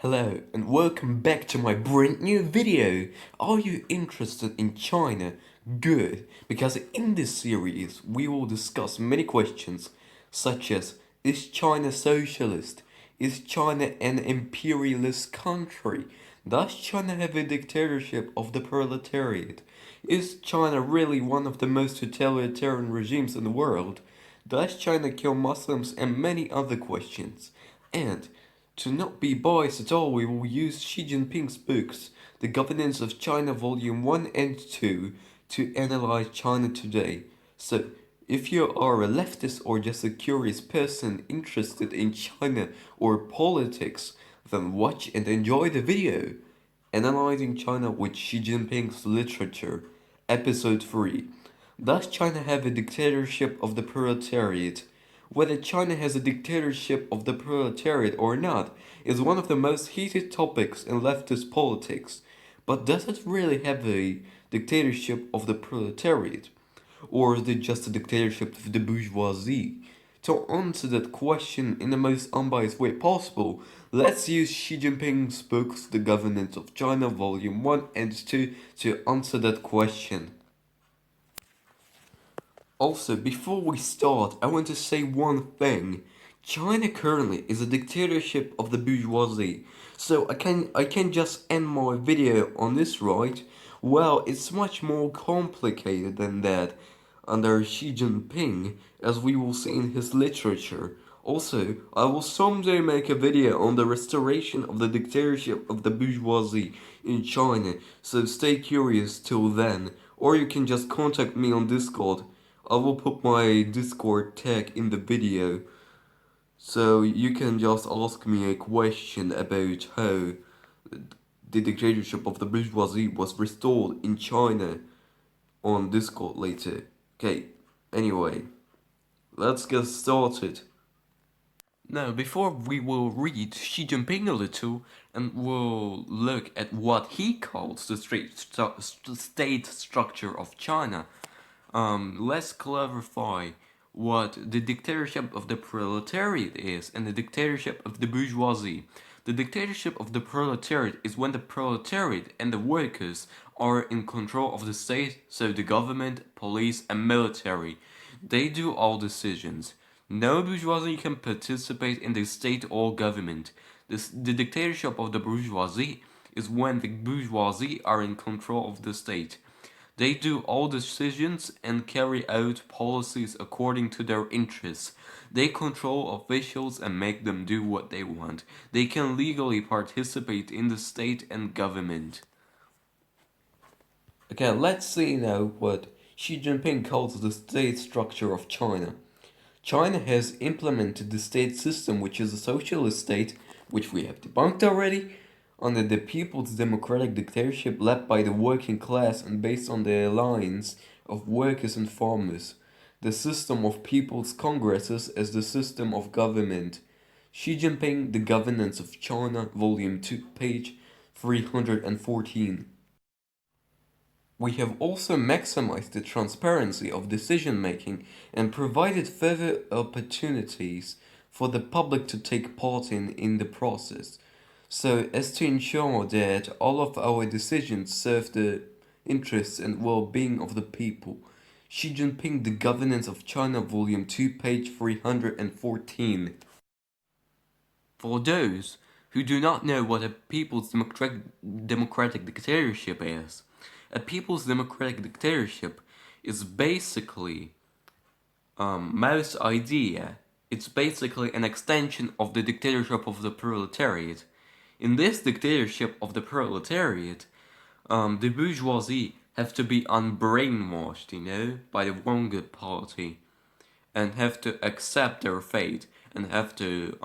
Hello and welcome back to my brand new video. Are you interested in China? Good, because in this series we will discuss many questions such as: is China socialist? Is China an imperialist country? Does China have a dictatorship of the proletariat? Is China really one of the most totalitarian regimes in the world? Does China kill Muslims? And many other questions. And to not be biased at all, we will use Xi Jinping's books, The Governance of China Volume 1 and 2, to analyze China today. So, if you are a leftist or just a curious person interested in China or politics, then watch and enjoy the video. Analyzing China with Xi Jinping's Literature, Episode 3. Does China have a dictatorship of the proletariat? Whether China has a dictatorship of the proletariat or not is one of the most heated topics in leftist politics. But does it really have a dictatorship of the proletariat? Or is it just a dictatorship of the bourgeoisie? To answer that question in the most unbiased way possible, let's use Xi Jinping's books The Governance of China Volume 1 and 2 to answer that question. Also, before we start, I want to say one thing. China currently is a dictatorship of the bourgeoisie. So I can just end my video on this, right? Well, it's much more complicated than that under Xi Jinping, as we will see in his literature. Also, I will someday make a video on the restoration of the dictatorship of the bourgeoisie in China, so stay curious till then, or you can just contact me on Discord. I will put my Discord tag in the video, so you can just ask me a question about how the dictatorship of the bourgeoisie was restored in China on Discord later. Okay, anyway, let's get started. Now, before we will read Xi Jinping a little, and we'll look at what he calls the state structure of China, let's clarify what the dictatorship of the proletariat is and the dictatorship of the bourgeoisie. The dictatorship of the proletariat is when the proletariat and the workers are in control of the state, so the government, police, and military. They do all decisions. No bourgeoisie can participate in the state or government. The dictatorship of the bourgeoisie is when the bourgeoisie are in control of the state. They do all decisions and carry out policies according to their interests. They control officials and make them do what they want. They can legally participate in the state and government. Okay, let's see now what Xi Jinping calls the state structure of China. China has implemented the state system, which is a socialist state, which we have debunked already, under the People's Democratic Dictatorship led by the working class and based on the alliance of workers and farmers. The system of people's congresses as the system of government. Xi Jinping, The Governance of China, Volume 2, page 314. We have also maximized the transparency of decision-making and provided further opportunities for the public to take part in the process, so as to ensure that all of our decisions serve the interests and well-being of the people. Xi Jinping, The Governance of China, Volume 2, page 314. For those who do not know what a People's Democratic Dictatorship is, a People's Democratic Dictatorship is basically Mao's idea. It's basically an extension of the dictatorship of the proletariat. In this dictatorship of the proletariat, the bourgeoisie have to be unbrainwashed, by the one good party, and have to accept their fate and have to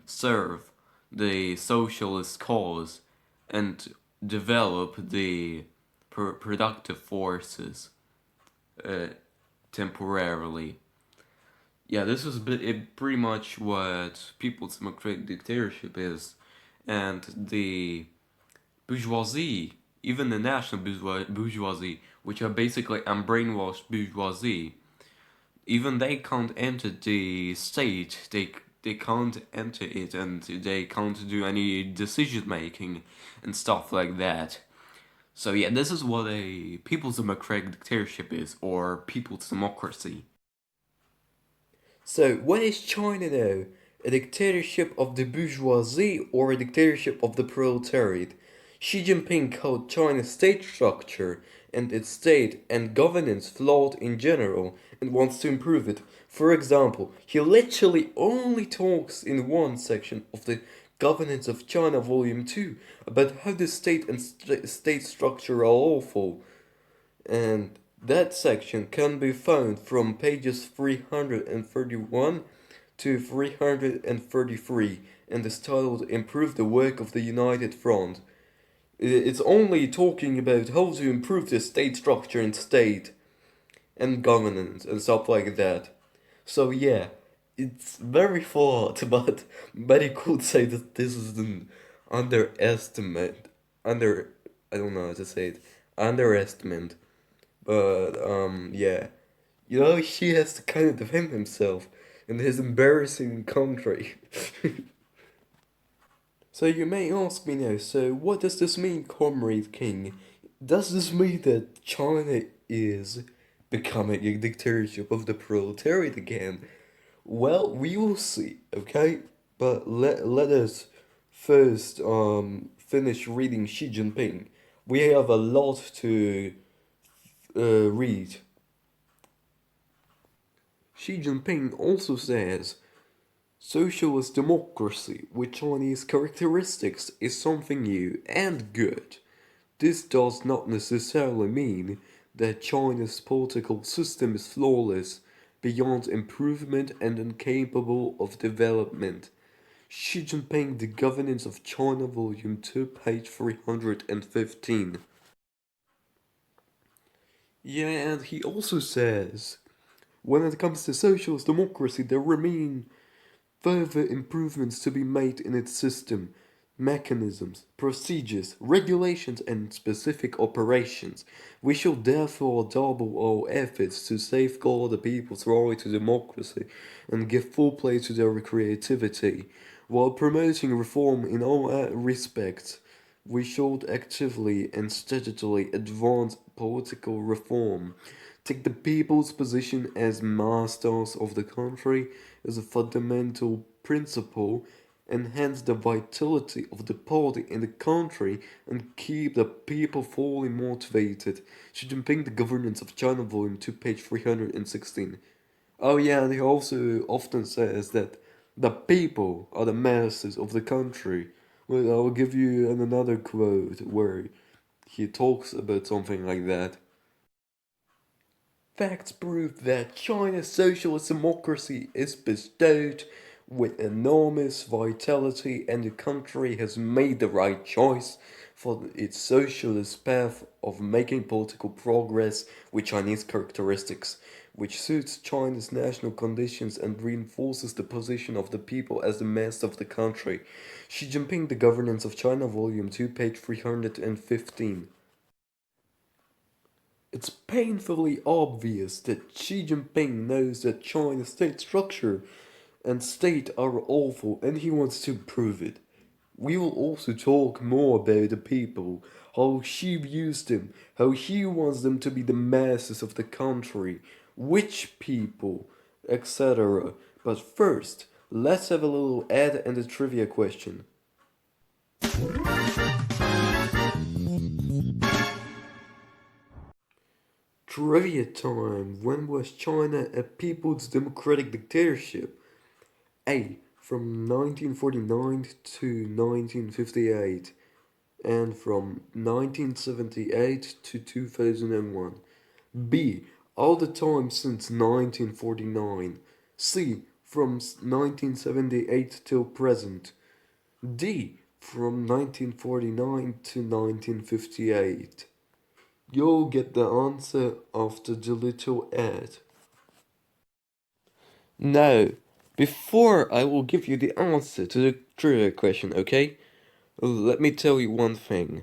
serve the socialist cause and develop the productive forces temporarily. Yeah, this is pretty much what People's Democratic Dictatorship is. And the bourgeoisie, even the national bourgeoisie, which are basically unbrainwashed bourgeoisie, even they can't enter the state. They they can't enter it and they can't do any decision making and stuff like that. So yeah, this is what a people's democratic dictatorship is, or people's democracy. So, what is China now? A dictatorship of the bourgeoisie or a dictatorship of the proletariat? Xi Jinping called China's state structure and its state and governance flawed in general and wants to improve it. For example, he literally only talks in one section of the Governance of China Volume 2 about how the state and state structure are awful, and that section can be found from pages 331 to 333 and is titled Improve the Work of the United Front. It's only talking about how to improve the state structure and state and governance and stuff like that. So yeah, it's very flawed, but you could say that this is an underestimate, I don't know how to say it, underestimate. But yeah, he has to kind of defend himself in his embarrassing country. So you may ask me now, so what does this mean, Comrade King? Does this mean that China is becoming a dictatorship of the proletariat again? Well, we will see, okay? But let us first finish reading Xi Jinping. We have a lot to read. Xi Jinping also says, socialist democracy with Chinese characteristics is something new and good. This does not necessarily mean that China's political system is flawless, beyond improvement and incapable of development. Xi Jinping, The Governance of China, Volume 2, page 315. Yeah, and he also says, when it comes to socialist democracy, there remain further improvements to be made in its system, mechanisms, procedures, regulations, and specific operations. We shall therefore double our efforts to safeguard the people's right to democracy and give full play to their creativity. While promoting reform in all respects, we should actively and steadily advance political reform, take the people's position as masters of the country as a fundamental principle, enhance the vitality of the party in the country, and keep the people fully motivated. Xi Jinping, The Governance of China, Volume 2, page 316. Oh yeah, and he also often says that the people are the masters of the country. Well, I'll give you another quote where he talks about something like that. Facts prove that China's socialist democracy is bestowed with enormous vitality, and the country has made the right choice for its socialist path of making political progress with Chinese characteristics, which suits China's national conditions and reinforces the position of the people as the master of the country. Xi Jinping, The Governance of China, Volume 2, page 315. It's painfully obvious that Xi Jinping knows that China's state structure and state are awful and he wants to improve it. We will also talk more about the people, how Xi views them, how he wants them to be the masses of the country, which people, etc. But first, let's have a little ad and a trivia question. Trivia time. When was China a people's democratic dictatorship? A. From 1949 to 1958 and from 1978 to 2001. B. All the time since 1949. C. From 1978 till present. D. From 1949 to 1958. You'll get the answer after the little ad. Now, before I will give you the answer to the trivia question, okay? Let me tell you one thing.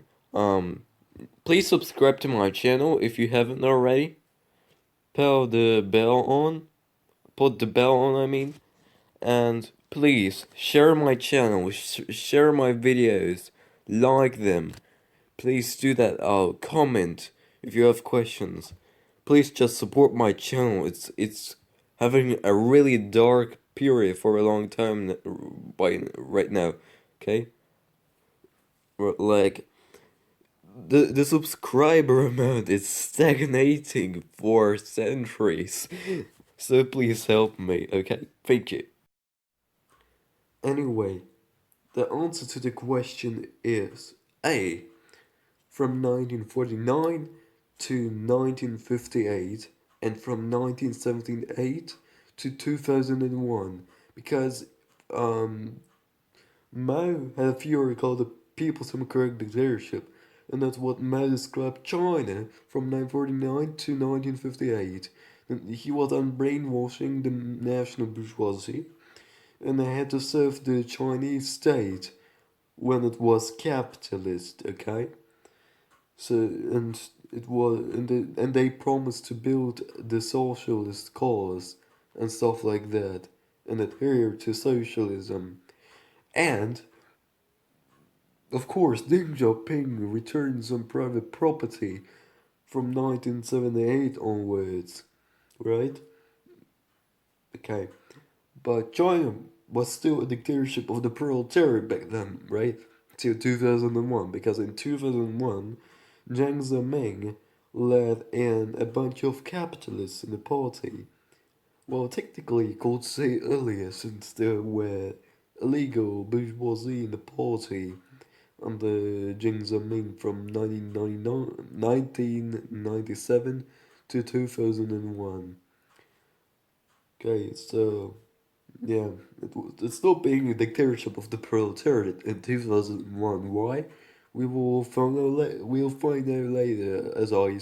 Please subscribe to my channel if you haven't already. Put the bell on, I mean. And Please share my channel, share my videos, like them. Please do that. Comment if you have questions. Please just support my channel. It's having a really dark period for a long time right now. Okay, like the subscriber amount is stagnating for centuries. So please help me. Okay, thank you. Anyway, the answer to the question is A. From 1949 to 1958 and from 1978 to 2001 because um, Mao had a theory called the People's Democratic Dictatorship, and that's what Mao described China from 1949 to 1958. And he was on brainwashing the national bourgeoisie, and they had to serve the Chinese state when it was capitalist, okay? So and they promised to build the socialist cause and stuff like that and adhere to socialism. And of course, Deng Xiaoping returned some private property from 1978 onwards, right? Okay, but China was still a dictatorship of the proletariat back then, right? Till 2001, because in 2001, Jiang Zemin led in a bunch of capitalists in the party. Well, technically, you could say earlier, since there were illegal bourgeoisie in the party under Jiang Zemin from 1997 to 2001. Okay, so yeah, it stopped being a dictatorship of the proletariat in 2001. Why? We'll find out later, we will find out later, as I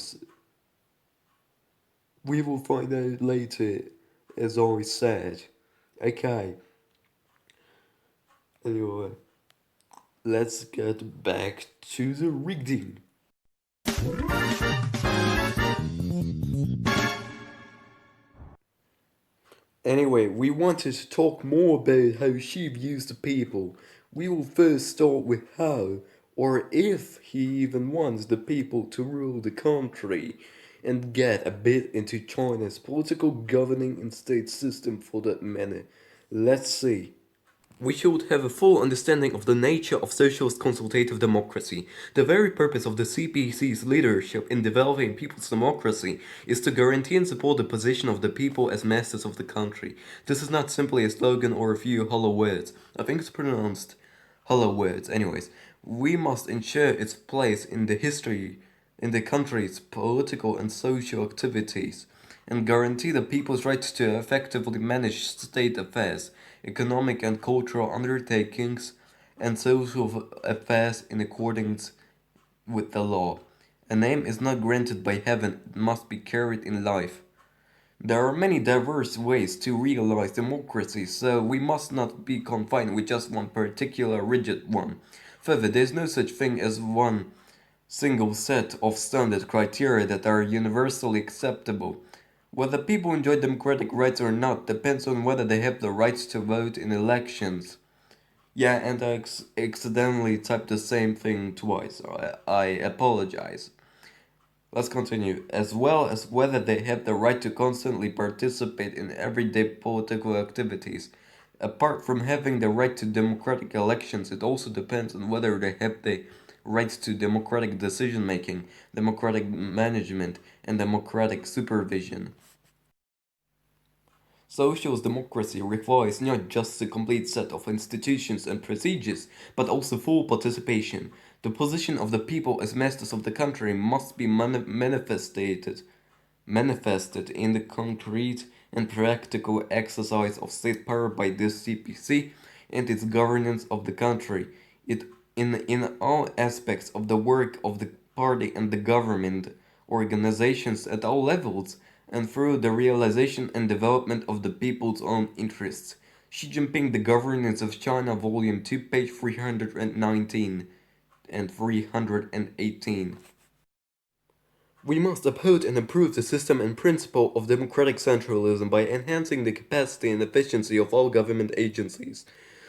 said. Okay. Anyway, let's get back to the reading. Anyway, we wanted to talk more about how she views the people. We will first start with how, or if he even wants the people to rule the country, and get a bit into China's political governing and state system for that matter. Let's see. We should have a full understanding of the nature of socialist consultative democracy. The very purpose of the CPC's leadership in developing people's democracy is to guarantee and support the position of the people as masters of the country. This is not simply a slogan or a few hollow words. I think it's pronounced hollow words. Anyways, we must ensure its place in the country's political and social activities, and guarantee the people's right to effectively manage state affairs, economic and cultural undertakings, and social affairs in accordance with the law. A name is not granted by heaven, it must be carried in life. There are many diverse ways to realize democracy, so we must not be confined with just one particular rigid one. Further, there is no such thing as one single set of standard criteria that are universally acceptable. Whether people enjoy democratic rights or not depends on whether they have the right to vote in elections. Yeah, and I accidentally typed the same thing twice. I apologize. Let's continue. As well as whether they have the right to constantly participate in everyday political activities. Apart from having the right to democratic elections, it also depends on whether they have the right to democratic decision making, democratic management, and democratic supervision. Socialist democracy requires not just a complete set of institutions and procedures, but also full participation. The position of the people as masters of the country must be manifested in the concrete and practical exercise of state power by this CPC and its governance of the country. In all aspects of the work of the party and the government organizations at all levels, and through the realization and development of the people's own interests. Xi Jinping, The Governance of China, Volume 2, page 319 and 318. We must uphold and improve the system and principle of democratic centralism by enhancing the capacity and efficiency of all government agencies,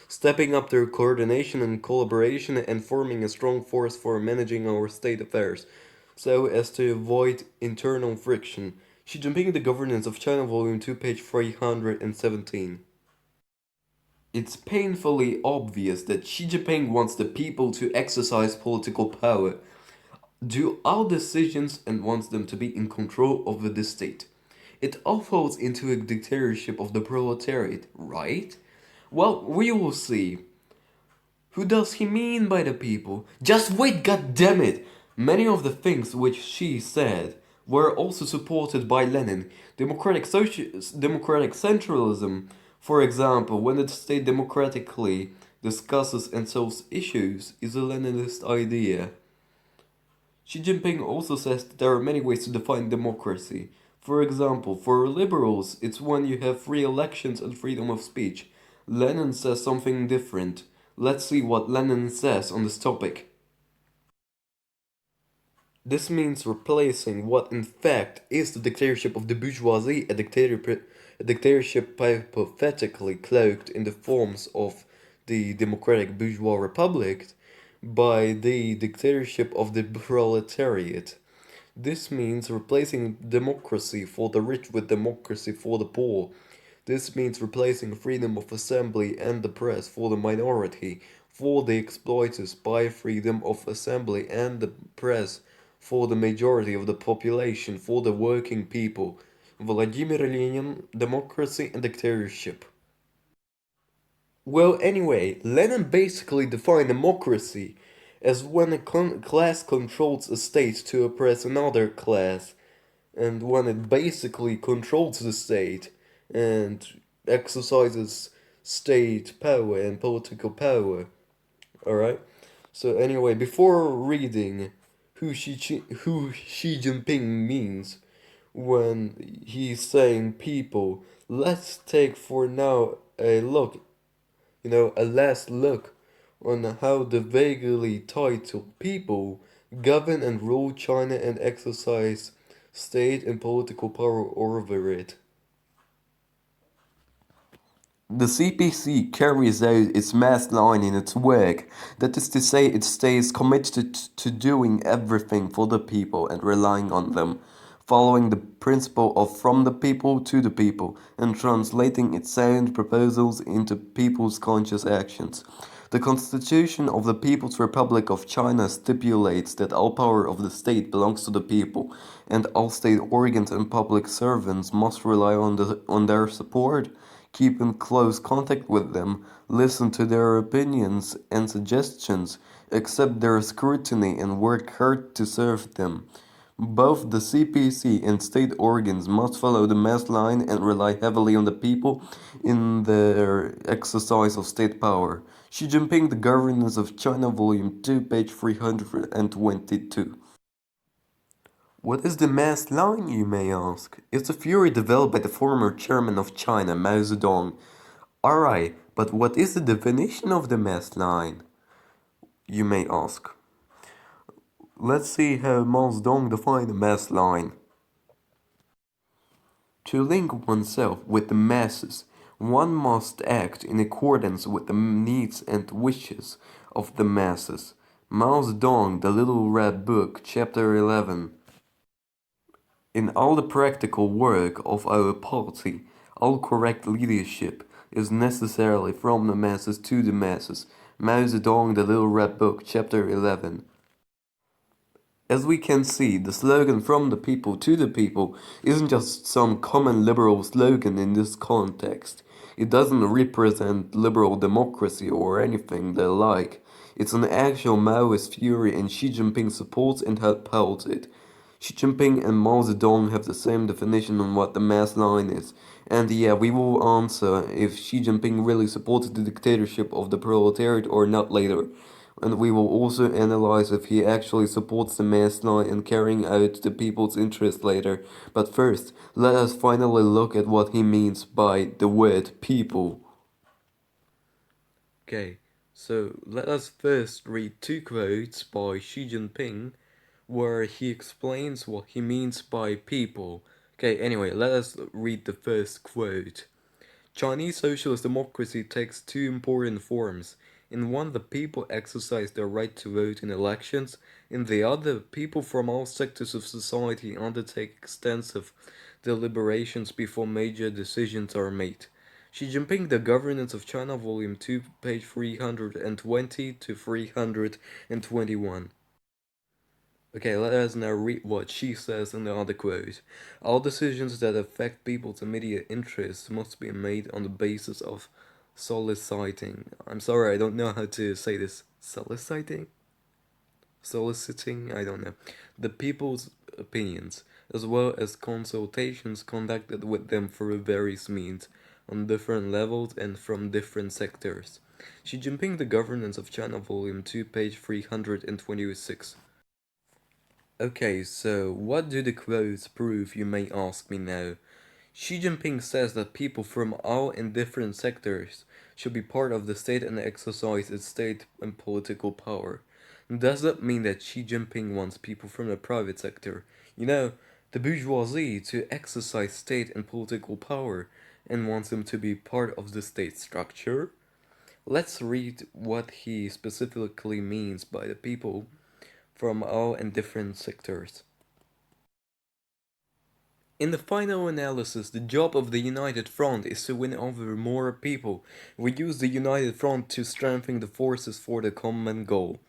stepping up their coordination and collaboration, and forming a strong force for managing our state affairs, so as to avoid internal friction. Xi Jinping, The Governance of China, Volume 2, page 317. It's painfully obvious that Xi Jinping wants the people to exercise political power, do all decisions, and wants them to be in control over the state. It all falls into a dictatorship of the proletariat, right? Well, we will see. Who does he mean by the people? Just wait, goddammit! Many of the things which she said were also supported by Lenin. Democratic centralism, for example, when the state democratically discusses and solves issues, is a Leninist idea. Xi Jinping also says that there are many ways to define democracy. For example, for liberals, it's when you have free elections and freedom of speech. Lenin says something different. Let's see what Lenin says on this topic. This means replacing what in fact is the dictatorship of the bourgeoisie, a dictatorship hypothetically cloaked in the forms of the democratic bourgeois republic, by the dictatorship of the proletariat. This means replacing democracy for the rich with democracy for the poor. This means replacing freedom of assembly and the press for the minority, for the exploiters, by freedom of assembly and the press for the majority of the population, for the working people. Vladimir Lenin, Democracy and Dictatorship. Well, anyway, Lenin basically defined democracy as when a class controls a state to oppress another class, and when it basically controls the state and exercises state power and political power. Alright? So, anyway, before reading who Xi Jinping means when he's saying people, let's take for now a last look on how the vaguely titled people govern and rule China and exercise state and political power over it. The CPC carries out its mass line in its work, that is to say, it stays committed to doing everything for the people and relying on them, following the principle of from the people to the people, and translating its sound proposals into people's conscious actions. The Constitution of the People's Republic of China stipulates that all power of the state belongs to the people, and all state organs and public servants must rely on their support, keep in close contact with them, listen to their opinions and suggestions, accept their scrutiny, and work hard to serve them. Both the CPC and state organs must follow the mass line and rely heavily on the people in their exercise of state power. Xi Jinping, The Governance of China, Volume 2, page 322. What is the mass line, you may ask? It's a theory developed by the former chairman of China, Mao Zedong. Alright, but what is the definition of the mass line? You may ask. Let's see how Mao Zedong defined the mass line. To link oneself with the masses, one must act in accordance with the needs and wishes of the masses. Mao Zedong, The Little Red Book, Chapter 11. In all the practical work of our party, all correct leadership is necessarily from the masses to the masses. Mao Zedong, The Little Red Book, Chapter 11. As we can see, the slogan from the people to the people isn't just some common liberal slogan in this context. It doesn't represent liberal democracy or anything they like. It's an actual Maoist theory, and Xi Jinping supports and upholds it. Xi Jinping and Mao Zedong have the same definition on what the mass line is. And yeah, we will answer if Xi Jinping really supports the dictatorship of the proletariat or not later. And we will also analyze if he actually supports the mass line and carrying out the people's interest later. But first, let us finally look at what he means by the word people. Okay, so let us first read two quotes by Xi Jinping where he explains what he means by people. Okay, anyway, let us read the first quote. Chinese socialist democracy takes two important forms. In one, the people exercise their right to vote in elections. In the other, people from all sectors of society undertake extensive deliberations before major decisions are made. Xi Jinping, The Governance of China, Volume 2, page 320 to 321. Okay, let us now read what she says in the other quote. All decisions that affect people's immediate interests must be made on the basis of soliciting. I'm sorry, I don't know how to say this. Soliciting? Soliciting? I don't know. The people's opinions, as well as consultations conducted with them through various means, on different levels and from different sectors. Xi Jinping, The Governance of China, Volume 2, page 326. Okay, so what do the quotes prove, you may ask me now? Xi Jinping says that people from all and different sectors should be part of the state and exercise its state and political power. Does that mean that Xi Jinping wants people from the private sector, the bourgeoisie, to exercise state and political power and wants them to be part of the state structure? Let's read what he specifically means by the people from all and different sectors. In the final analysis, the job of the United Front is to win over more people. We use the United Front to strengthen the forces for the common goal,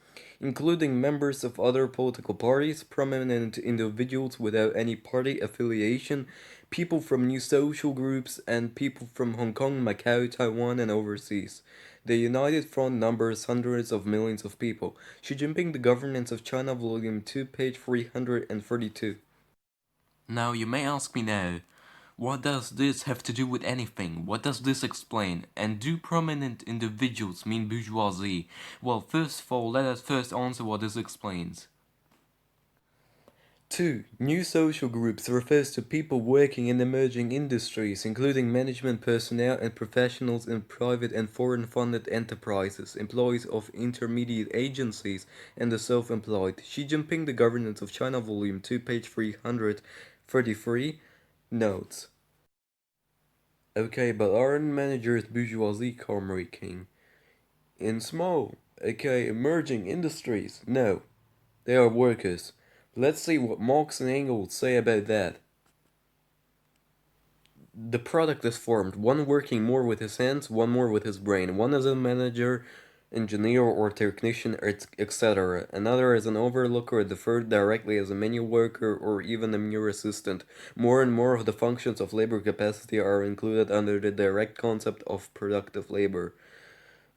including members of other political parties, prominent individuals without any party affiliation, people from new social groups, and people from Hong Kong, Macau, Taiwan, and overseas. The United Front numbers hundreds of millions of people. Xi Jinping, The Governance of China, Volume 2, page 332. Now you may ask me now, what does this have to do with anything? What does this explain? And do prominent individuals mean bourgeoisie? Well, first of all, let us first answer what this explains. 2. New social groups refers to people working in emerging industries, including management personnel and professionals in private and foreign-funded enterprises, employees of intermediate agencies, and the self-employed. Xi Jinping, The Governance of China, Volume 2, page 333, notes. Okay, but aren't managers bourgeoisie, Comrade King? In small, aka emerging industries? No, they are workers. Let's see what Marx and Engels say about that. The product is formed, one working more with his hands, one more with his brain. One as a manager, engineer or technician, etc. Another as an overlooker, the third directly as a manual worker or even a mere assistant. More and more of the functions of labor capacity are included under the direct concept of productive labor,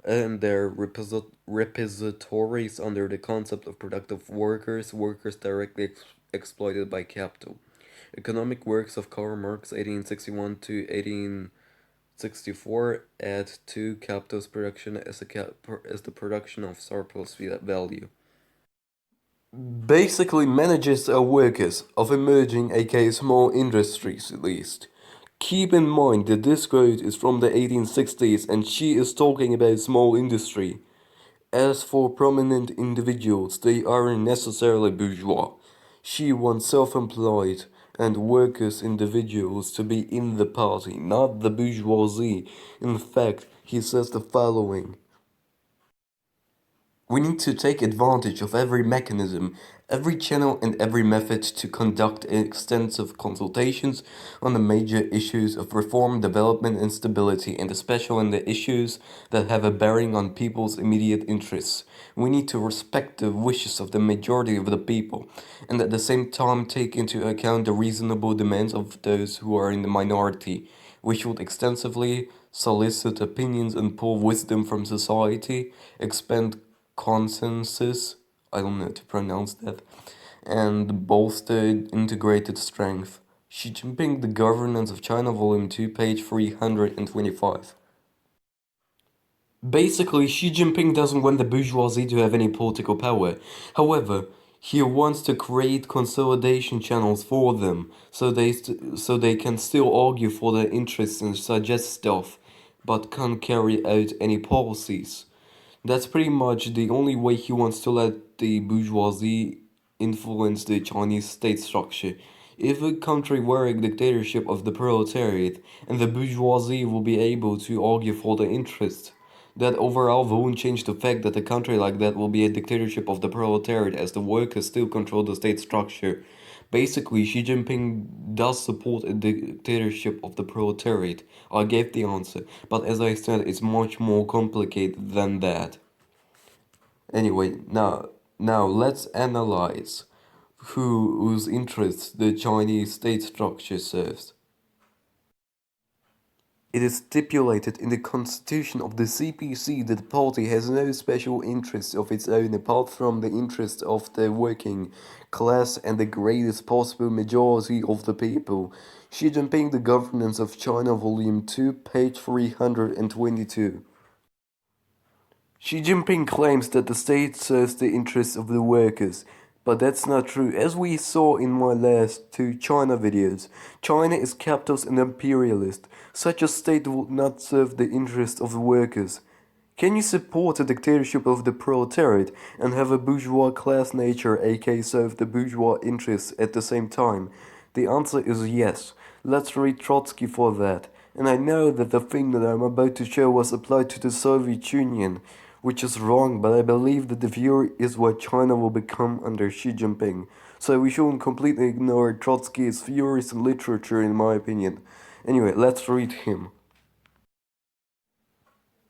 and their repositories under the concept of productive workers, workers directly exploited by capital. Economic works of Karl Marx, 1861 to 1864, add to capital's production as the production of surplus value. Basically, managers are workers of emerging, aka small industries at least. Keep in mind that this quote is from the 1860s and she is talking about small industry. As for prominent individuals, they aren't necessarily bourgeois. She wants self-employed and workers individuals to be in the party, not the bourgeoisie. In fact, he says the following. We need to take advantage of every mechanism, every channel and every method to conduct extensive consultations on the major issues of reform, development and stability, and especially on the issues that have a bearing on people's immediate interests. We need to respect the wishes of the majority of the people, and at the same time take into account the reasonable demands of those who are in the minority. We should extensively solicit opinions and pull wisdom from society, expand consensus, I don't know how to pronounce that, and bolster integrated strength. Xi Jinping, The Governance of China, Volume 2, page 325. Basically, Xi Jinping doesn't want the bourgeoisie to have any political power. However, he wants to create consolidation channels for them, so they can still argue for their interests and suggest stuff, but can't carry out any policies. That's pretty much the only way he wants to let the bourgeoisie influence the Chinese state structure. If a country were a dictatorship of the proletariat, and the bourgeoisie will be able to argue for their interests, that overall won't change the fact that a country like that will be a dictatorship of the proletariat as the workers still control the state structure. Basically, Xi Jinping does support a dictatorship of the proletariat. I gave the answer, but as I said, it's much more complicated than that. Anyway, now let's analyze whose interests the Chinese state structure serves. It is stipulated in the constitution of the CPC that the party has no special interests of its own apart from the interests of the working class and the greatest possible majority of the people. Xi Jinping, The Governance of China, Volume 2, page 322. Xi Jinping claims that the state serves the interests of the workers, but that's not true. As we saw in my last two China videos, China is capitalist and imperialist. Such a state would not serve the interests of the workers. Can you support a dictatorship of the proletariat and have a bourgeois class nature, aka serve the bourgeois interests at the same time? The answer is yes. Let's read Trotsky for that. And I know that the thing that I'm about to show was applied to the Soviet Union, which is wrong, but I believe that the view is what China will become under Xi Jinping. So we shouldn't completely ignore Trotsky's theories and literature, in my opinion. Anyway, let's read him.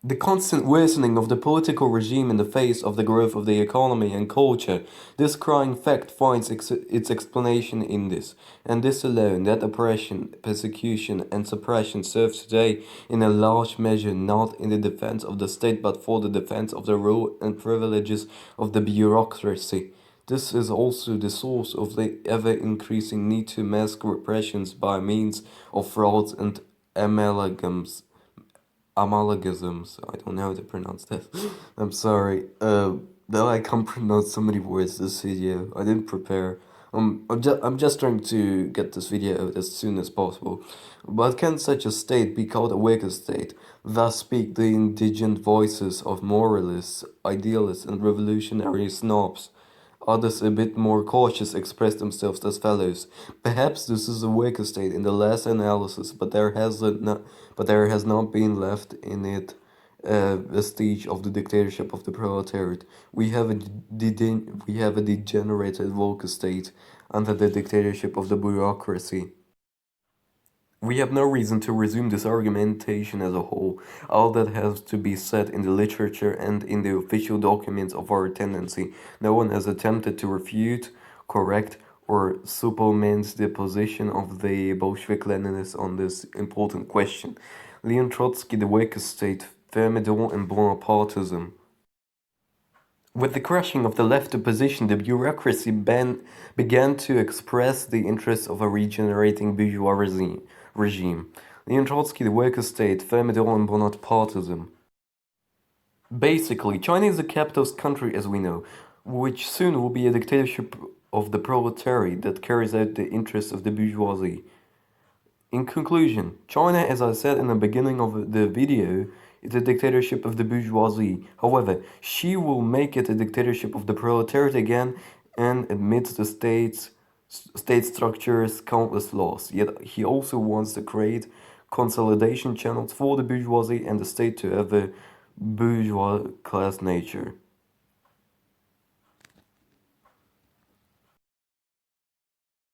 The constant worsening of the political regime in the face of the growth of the economy and culture, this crying fact finds its explanation in this, and this alone, that oppression, persecution, and suppression serves today in a large measure not in the defense of the state but for the defense of the rule and privileges of the bureaucracy. This is also the source of the ever-increasing need to mask repressions by means of frauds and amalgams. I don't know how to pronounce that. I'm sorry. That I can't pronounce so many words this video. I didn't prepare. I'm just trying to get this video out as soon as possible. But can such a state be called a worker state? Thus speak the indigent voices of moralists, idealists, and revolutionary snobs. Others, a bit more cautious, express themselves as follows: perhaps this is a worker state in the last analysis, but there has not been left in it a vestige of the dictatorship of the proletariat. We have a degenerated worker state under the dictatorship of the bureaucracy. We have no reason to resume this argumentation as a whole. All that has to be said in the literature and in the official documents of our tendency. No one has attempted to refute, correct, or supplement the position of the Bolshevik Leninists on this important question. Leon Trotsky, The Worker State, Thermidor, and Bonapartism. With the crushing of the left opposition, the bureaucracy began to express the interests of a regenerating bourgeois regime. Leon Trotsky, The Worker State, Thermidor, and Bonapartism. Basically, China is a capitalist country, as we know, which soon will be a dictatorship of the proletariat that carries out the interests of the bourgeoisie. In conclusion, China, as I said in the beginning of the video, is a dictatorship of the bourgeoisie. However, Xi will make it a dictatorship of the proletariat again and admits the state structure's countless flaws. Yet he also wants to create consolidation channels for the bourgeoisie and the state to have a bourgeois class nature.